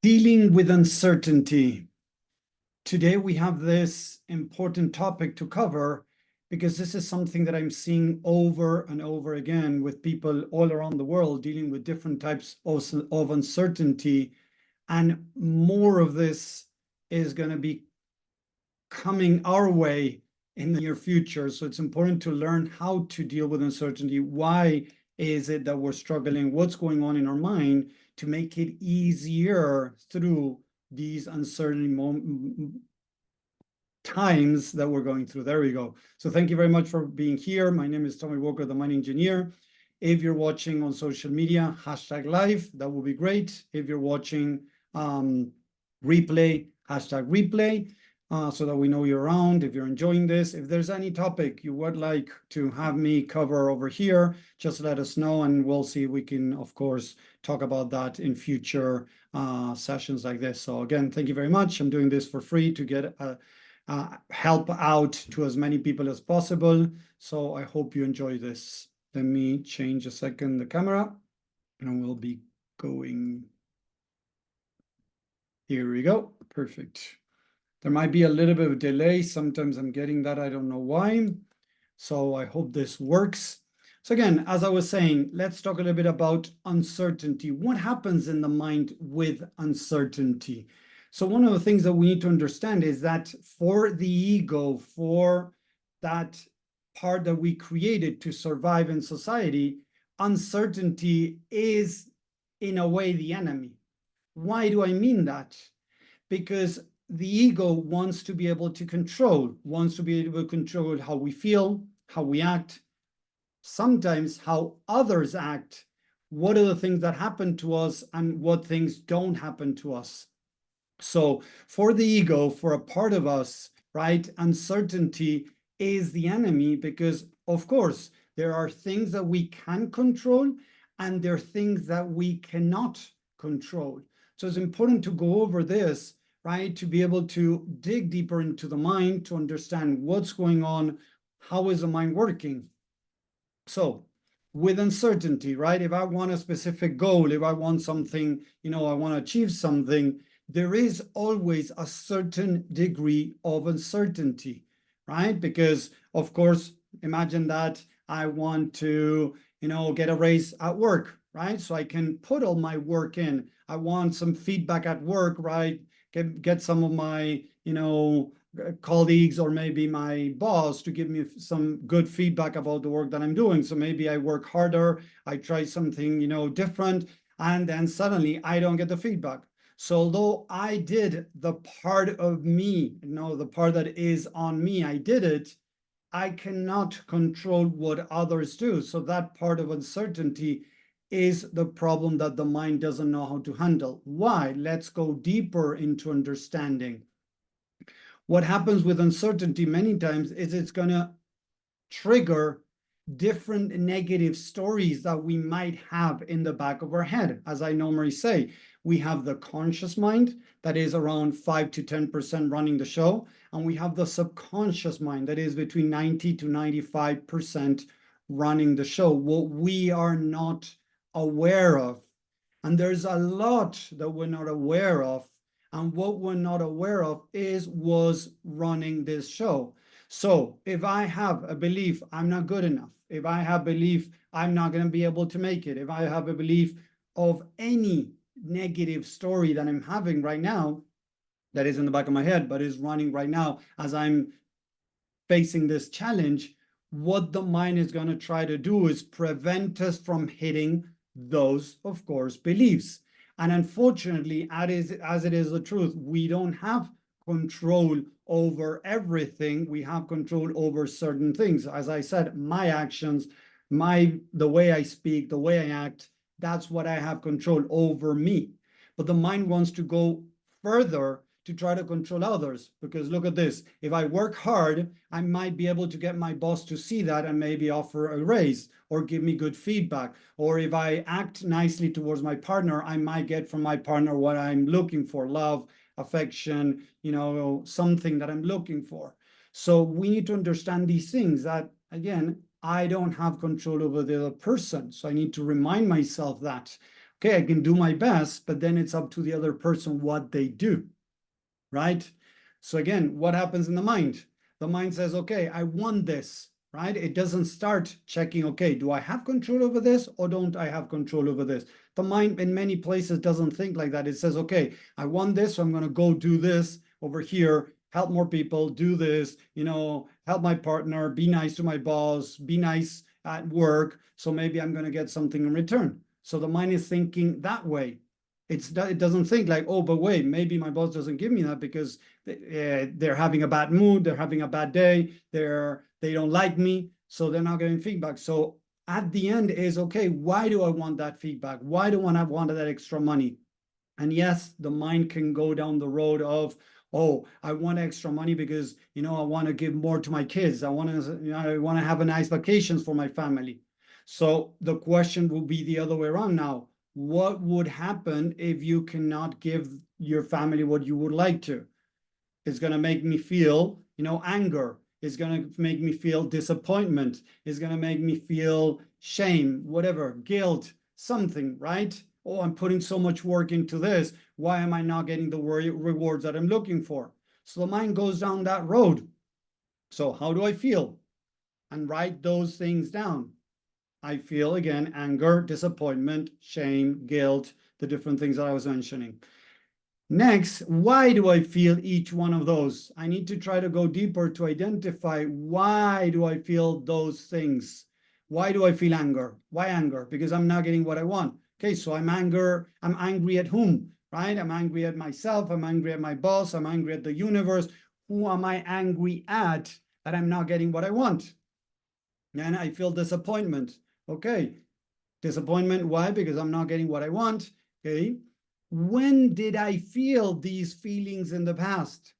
Dealing with uncertainty. Today we have this important topic to cover because this is something that I'm seeing over and over again with people all around the world dealing with different types of uncertainty. And more of this is going to be coming our way in the near future. So it's important to learn how to deal with uncertainty. Why is it that we're struggling? What's going on in our mind to make it easier through these uncertain times that we're going through? There we go. So thank you very much for being here. My name is Tommy Walker, the Mining Engineer. If you're watching on social media, #live, that would be great. If you're watching replay, #replay. So that we know you're around, if you're enjoying this. If there's any topic you would like to have me cover over here, just let us know and we'll see if we can, of course, talk about that in future sessions like this. So again, thank you very much. I'm doing this for free to get help out to as many people as possible. So I hope you enjoy this. Let me change a second the camera and we'll be going. Here we go. Perfect. There might be a little bit of delay. Sometimes I'm getting that. I don't know why. So I hope this works. So again, as I was saying, let's talk a little bit about uncertainty. What happens in the mind with uncertainty? So one of the things that we need to understand is that for the ego, for that part that we created to survive in society, uncertainty is in a way the enemy. Why do I mean that? Because the ego wants to be able to control, wants to be able to control how we feel, how we act, sometimes how others act, what are the things that happen to us and what things don't happen to us. So for the ego, for a part of us, right, uncertainty is the enemy because, of course, there are things that we can control and there are things that we cannot control. So it's important to go over this, right, to be able to dig deeper into the mind, to understand what's going on, how is the mind working. So with uncertainty, right, if I want a specific goal, if I want something, I want to achieve something, there is always a certain degree of uncertainty, right? Because, of course, imagine that I want to, get a raise at work, right? So I can put all my work in. I want some feedback at work, right? Get some of my, colleagues or maybe my boss to give me some good feedback about the work that I'm doing. So maybe I work harder, I try something, different, and then suddenly I don't get the feedback. So although I did the part of me, the part that is on me, I did it, I cannot control what others do. So that part of uncertainty is the problem that the mind doesn't know how to handle. Why? Let's go deeper into understanding. What happens with uncertainty many times is it's going to trigger different negative stories that we might have in the back of our head. As I normally say, we have the conscious mind that is around 5 to 10% running the show, and we have the subconscious mind that is between 90 to 95% running the show, what we are not aware of. And there's a lot that we're not aware of, and what we're not aware of is was running this show. So if I have a belief I'm not good enough, if I have belief I'm not going to be able to make it, if I have a belief of any negative story that I'm having right now, that is in the back of my head, but is running right now as I'm facing this challenge, what the mind is going to try to do is prevent us from hitting those, of course, beliefs. And unfortunately, as it is the truth, we don't have control over everything. We have control over certain things. As I said, my actions, the way I speak, the way I act, that's what I have control over me. But the mind wants to go further to try to control others. Because look at this, if I work hard, I might be able to get my boss to see that and maybe offer a raise or give me good feedback. Or if I act nicely towards my partner, I might get from my partner what I'm looking for, love, affection, something that I'm looking for. So we need to understand these things that, again, I don't have control over the other person. So I need to remind myself that. Okay, I can do my best, but then it's up to the other person what they do, right? So again, what happens in the mind? The mind says, okay, I want this, right? It doesn't start checking, okay, do I have control over this or don't I have control over this? The mind in many places doesn't think like that. It says, okay, I want this, so I'm going to go do this over here, help more people, do this, help my partner, be nice to my boss, be nice at work. So maybe I'm going to get something in return. So the mind is thinking that way. It doesn't think like, oh, but wait, maybe my boss doesn't give me that because they're having a bad mood, they're having a bad day, they don't like me, so they're not getting feedback. So at the end is, okay, why do I want that feedback? Why do I want that extra money? And yes, the mind can go down the road of, oh, I want extra money because I want to give more to my kids. I want to have a nice vacations for my family. So the question will be the other way around now. What would happen if you cannot give your family what you would like to? It's going to make me feel, anger. It's going to make me feel disappointment. It's going to make me feel shame, whatever, guilt, something, right? Oh, I'm putting so much work into this. Why am I not getting the rewards that I'm looking for? So the mind goes down that road. So how do I feel? And write those things down. I feel, again, anger, disappointment, shame, guilt, the different things that I was mentioning. Next, why do I feel each one of those? I need to try to go deeper to identify why do I feel those things? Why do I feel anger? Why anger? Because I'm not getting what I want. Okay, so I'm angry at whom, right? I'm angry at myself, I'm angry at my boss, I'm angry at the universe. Who am I angry at that I'm not getting what I want? And I feel disappointment. Okay, disappointment, why? Because I'm not getting what I want. Okay, when did I feel these feelings in the past?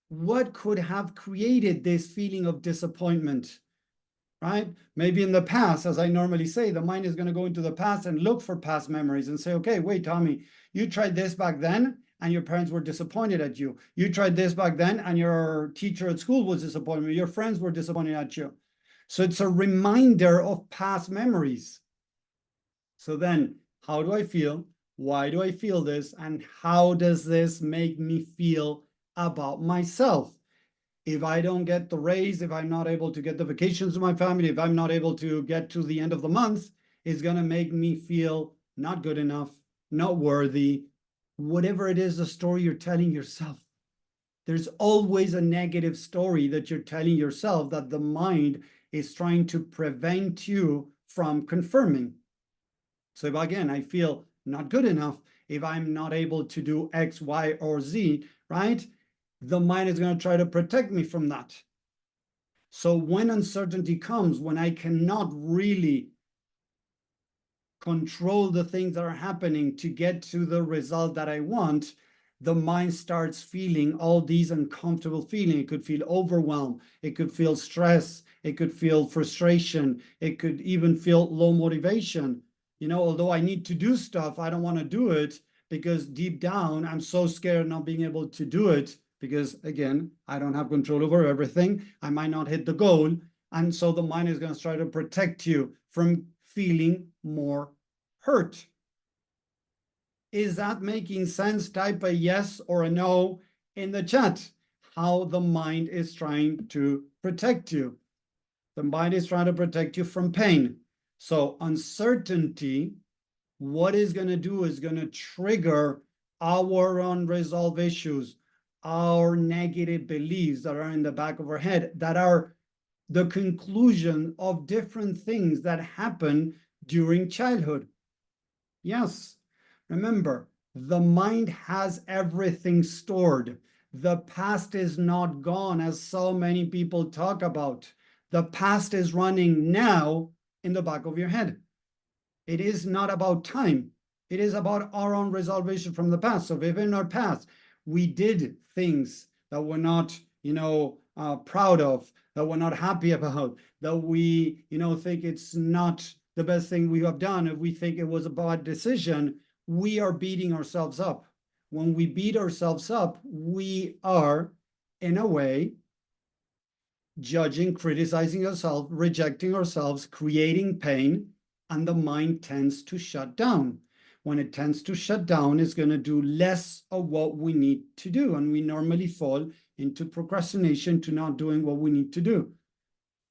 What could have created this feeling of disappointment, right? Maybe in the past, as I normally say, the mind is going to go into the past and look for past memories and say, okay, wait, Tommy, you tried this back then and your parents were disappointed at you. You tried this back then and your teacher at school was disappointed. Your friends were disappointed at you. So it's a reminder of past memories. So then, how do I feel? Why do I feel this? And how does this make me feel about myself? If I don't get the raise, if I'm not able to get the vacations to my family, if I'm not able to get to the end of the month, it's going to make me feel not good enough, not worthy, whatever it is, the story you're telling yourself. There's always a negative story that you're telling yourself that the mind is trying to prevent you from confirming. So if again, I feel not good enough, if I'm not able to do X, Y, or Z, right? The mind is going to try to protect me from that. So when uncertainty comes, when I cannot really control the things that are happening to get to the result that I want, the mind starts feeling all these uncomfortable feelings. It could feel overwhelmed. It could feel stress. It could feel frustration. It could even feel low motivation. Although I need to do stuff, I don't want to do it because deep down, I'm so scared of not being able to do it because, again, I don't have control over everything. I might not hit the goal. And so the mind is going to try to protect you from feeling more hurt. Is that making sense? Type a yes or a no in the chat. How the mind is trying to protect you. The mind is trying to protect you from pain. So uncertainty, what is going to do is going to trigger our unresolved issues, our negative beliefs that are in the back of our head, that are the conclusion of different things that happen during childhood. Yes, remember, the mind has everything stored. The past is not gone, as so many people talk about. The past is running now in the back of your head. It is not about time. It is about our own resolution from the past. So if in our past we did things that we're not, proud of, that we're not happy about, that we, think it's not the best thing we have done, if we think it was a bad decision, we are beating ourselves up. When we beat ourselves up, we are, in a way, judging, criticizing ourselves, rejecting ourselves, creating pain, and the mind tends to shut down. when it tends to shut down, is going to do less of what we need to do. And we normally fall into procrastination to not doing what we need to do.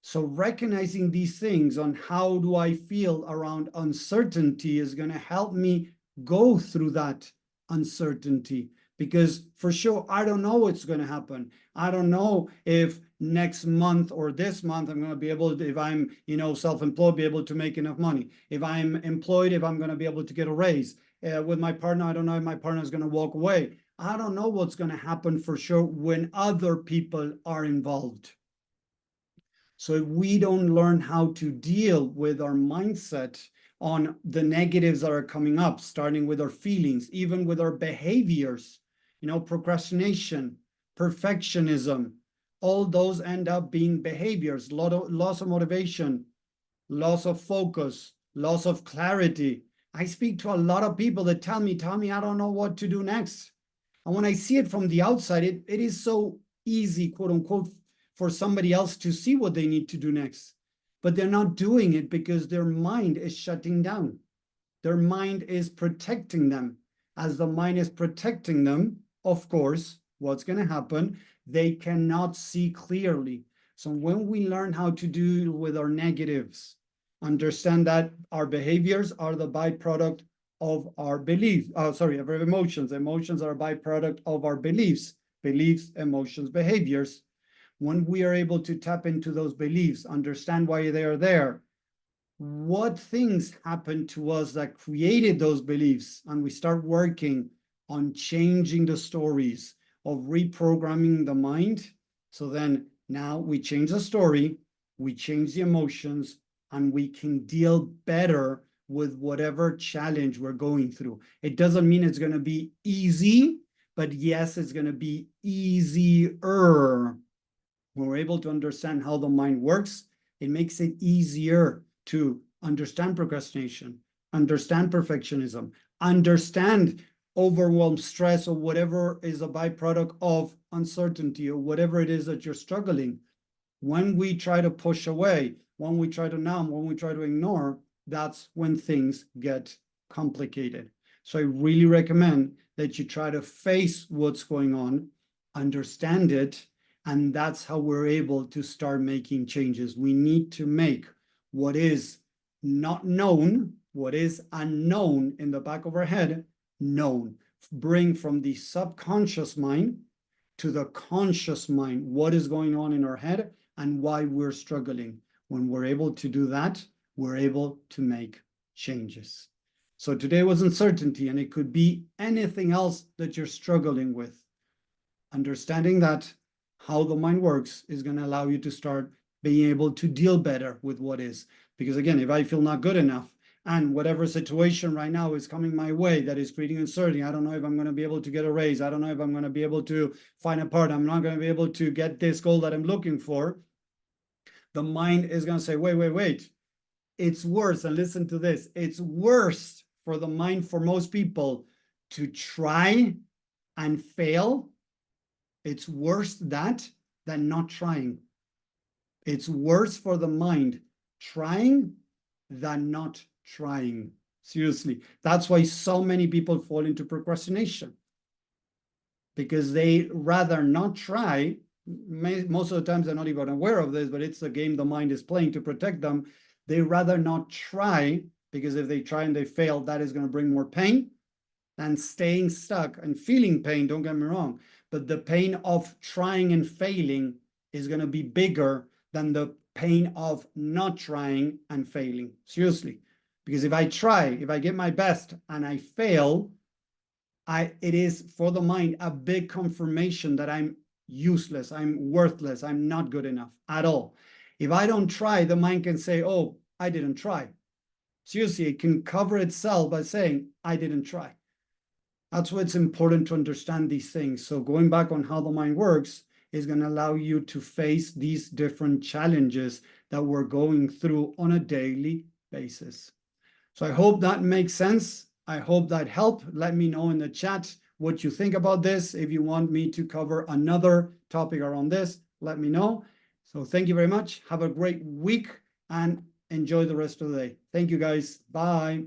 So recognizing these things on how do I feel around uncertainty is going to help me go through that uncertainty, because for sure, I don't know what's going to happen. I don't know if next month or this month I'm going to be able to, if I'm, self-employed, be able to make enough money. If I'm employed, if I'm going to be able to get a raise. With my partner, I don't know if my partner is going to walk away. I don't know what's going to happen for sure when other people are involved. So if we don't learn how to deal with our mindset on the negatives that are coming up, starting with our feelings, even with our behaviors, procrastination, perfectionism, all those end up being behaviors, loss of motivation, loss of focus, loss of clarity. I speak to a lot of people that tell me, Tommy, I don't know what to do next. And when I see it from the outside, it is so easy, quote unquote, for somebody else to see what they need to do next. But they're not doing it because their mind is shutting down. Their mind is protecting them. As the mind is protecting them, of course, what's going to happen? They cannot see clearly. So when we learn how to deal with our negatives, understand that our behaviors are the byproduct of our beliefs. Of our emotions. Emotions are a byproduct of our beliefs. Beliefs, emotions, behaviors. When we are able to tap into those beliefs, understand why they are there, what things happened to us that created those beliefs, and we start working on changing the stories, of reprogramming the mind. So then now we change the story, we change the emotions, and we can deal better with whatever challenge we're going through. It doesn't mean it's going to be easy, but yes, it's going to be easier. When we're able to understand how the mind works, it makes it easier to understand procrastination, understand perfectionism, understand overwhelm, stress, or whatever is a byproduct of uncertainty, or whatever it is that you're struggling. When we try to push away, when we try to numb, when we try to ignore, that's when things get complicated. So I really recommend that you try to face what's going on, understand it, and that's how we're able to start making changes. We need to make what is not known, what is unknown in the back of our head, known. Bring from the subconscious mind to the conscious mind what is going on in our head and why we're struggling. When we're able to do that, we're able to make changes. So today was uncertainty, and it could be anything else that you're struggling with. Understanding that how the mind works is going to allow you to start being able to deal better with what is. Because again, if I feel not good enough, and whatever situation right now is coming my way that is creating uncertainty, I don't know if I'm going to be able to get a raise. I don't know if I'm going to be able to find a partner. I'm not going to be able to get this goal that I'm looking for. The mind is going to say, wait. It's worse. And listen to this. It's worse for the mind, for most people, to try and fail. It's worse that than not trying. It's worse for the mind trying than not trying. Seriously. That's why so many people fall into procrastination, because they rather not try. Most of the times they're not even aware of this, but it's the game the mind is playing to protect them. They rather not try, because if they try and they fail, that is going to bring more pain than staying stuck and feeling pain. Don't get me wrong. But the pain of trying and failing is going to be bigger than the pain of not trying and failing. Seriously. Because if I try, if I get my best and I fail, it is for the mind a big confirmation that I'm useless, I'm worthless, I'm not good enough at all. If I don't try, the mind can say, oh, I didn't try. Seriously, it can cover itself by saying, I didn't try. That's why it's important to understand these things. So going back on how the mind works is going to allow you to face these different challenges that we're going through on a daily basis. So I hope that makes sense. I hope that helped. Let me know in the chat what you think about this. If you want me to cover another topic around this, let me know. So thank you very much. Have a great week and enjoy the rest of the day. Thank you, guys. Bye.